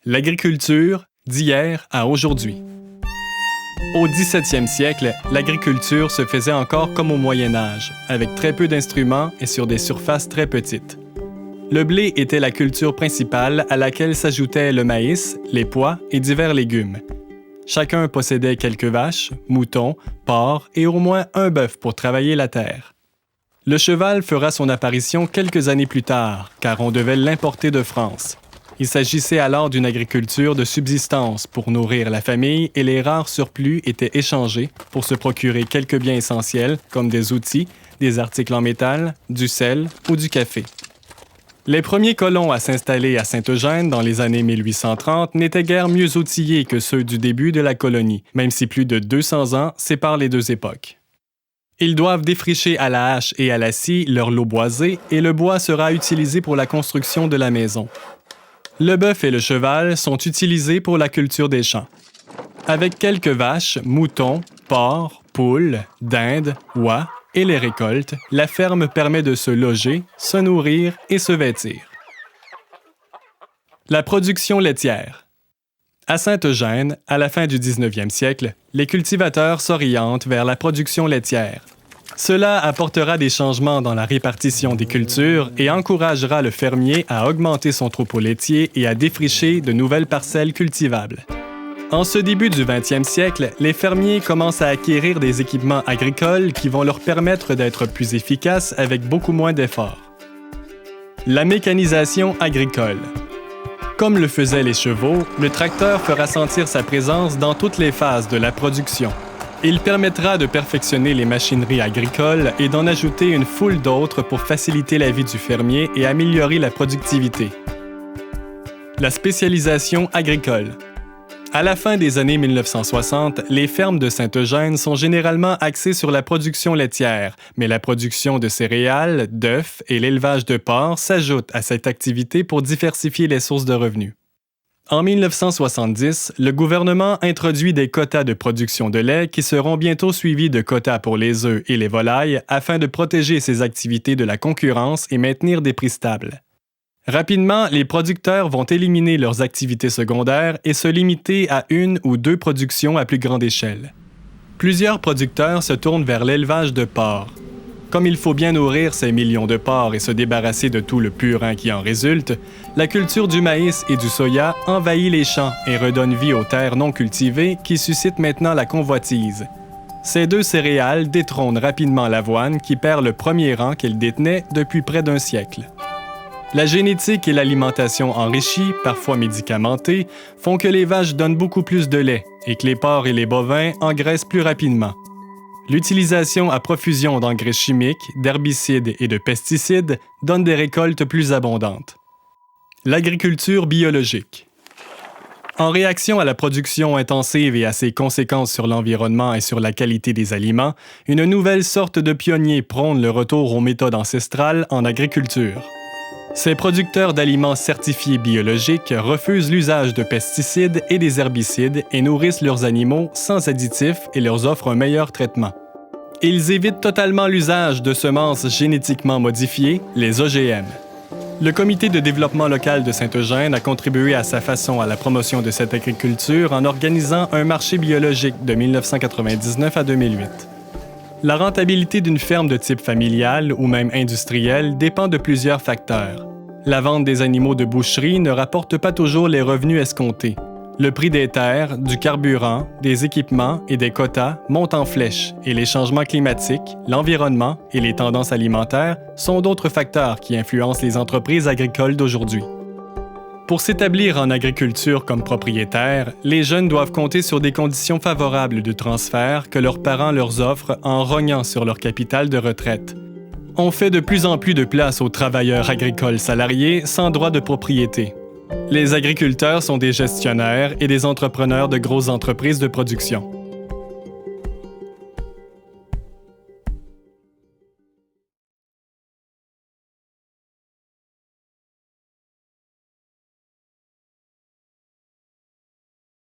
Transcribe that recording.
L'agriculture d'hier à aujourd'hui. Au 17e siècle, l'agriculture se faisait encore comme au Moyen Âge, avec très peu d'instruments et sur des surfaces très petites. Le blé était la culture principale à laquelle s'ajoutaient le maïs, les pois et divers légumes. Chacun possédait quelques vaches, moutons, porcs et au moins un bœuf pour travailler la terre. Le cheval fera son apparition quelques années plus tard, car on devait l'importer de France. Il s'agissait alors d'une agriculture de subsistance pour nourrir la famille et les rares surplus étaient échangés pour se procurer quelques biens essentiels comme des outils, des articles en métal, du sel ou du café. Les premiers colons à s'installer à Saint-Eugène dans les années 1830 n'étaient guère mieux outillés que ceux du début de la colonie, même si plus de 200 ans séparent les deux époques. Ils doivent défricher à la hache et à la scie leur lot boisé et le bois sera utilisé pour la construction de la maison. Le bœuf et le cheval sont utilisés pour la culture des champs. Avec quelques vaches, moutons, porcs, poules, dindes, oies et les récoltes, la ferme permet de se loger, se nourrir et se vêtir. La production laitière. À Saint-Eugène, à la fin du 19e siècle, les cultivateurs s'orientent vers la production laitière. Cela apportera des changements dans la répartition des cultures et encouragera le fermier à augmenter son troupeau laitier et à défricher de nouvelles parcelles cultivables. En ce début du 20e siècle, les fermiers commencent à acquérir des équipements agricoles qui vont leur permettre d'être plus efficaces avec beaucoup moins d'efforts. La mécanisation agricole. Comme le faisaient les chevaux, le tracteur fera sentir sa présence dans toutes les phases de la production. Il permettra de perfectionner les machineries agricoles et d'en ajouter une foule d'autres pour faciliter la vie du fermier et améliorer la productivité. La spécialisation agricole. À la fin des années 1960, les fermes de Saint-Eugène sont généralement axées sur la production laitière, mais la production de céréales, d'œufs et l'élevage de porcs s'ajoutent à cette activité pour diversifier les sources de revenus. En 1970, le gouvernement introduit des quotas de production de lait qui seront bientôt suivis de quotas pour les œufs et les volailles afin de protéger ces activités de la concurrence et maintenir des prix stables. Rapidement, les producteurs vont éliminer leurs activités secondaires et se limiter à une ou deux productions à plus grande échelle. Plusieurs producteurs se tournent vers l'élevage de porcs. Comme il faut bien nourrir ces millions de porcs et se débarrasser de tout le purin qui en résulte, la culture du maïs et du soya envahit les champs et redonne vie aux terres non cultivées qui suscitent maintenant la convoitise. Ces deux céréales détrônent rapidement l'avoine qui perd le premier rang qu'elle détenait depuis près d'un siècle. La génétique et l'alimentation enrichie, parfois médicamentée, font que les vaches donnent beaucoup plus de lait et que les porcs et les bovins engraissent plus rapidement. L'utilisation à profusion d'engrais chimiques, d'herbicides et de pesticides donne des récoltes plus abondantes. L'agriculture biologique. En réaction à la production intensive et à ses conséquences sur l'environnement et sur la qualité des aliments, une nouvelle sorte de pionnier prône le retour aux méthodes ancestrales en agriculture. Ces producteurs d'aliments certifiés biologiques refusent l'usage de pesticides et des herbicides et nourrissent leurs animaux sans additifs et leur offrent un meilleur traitement. Ils évitent totalement l'usage de semences génétiquement modifiées, les OGM. Le Comité de développement local de Saint-Eugène a contribué à sa façon à la promotion de cette agriculture en organisant un marché biologique de 1999 à 2008. La rentabilité d'une ferme de type familial ou même industriel dépend de plusieurs facteurs. La vente des animaux de boucherie ne rapporte pas toujours les revenus escomptés. Le prix des terres, du carburant, des équipements et des quotas montent en flèche et les changements climatiques, l'environnement et les tendances alimentaires sont d'autres facteurs qui influencent les entreprises agricoles d'aujourd'hui. Pour s'établir en agriculture comme propriétaires, les jeunes doivent compter sur des conditions favorables de transfert que leurs parents leur offrent en rognant sur leur capital de retraite. On fait de plus en plus de place aux travailleurs agricoles salariés sans droit de propriété. Les agriculteurs sont des gestionnaires et des entrepreneurs de grosses entreprises de production.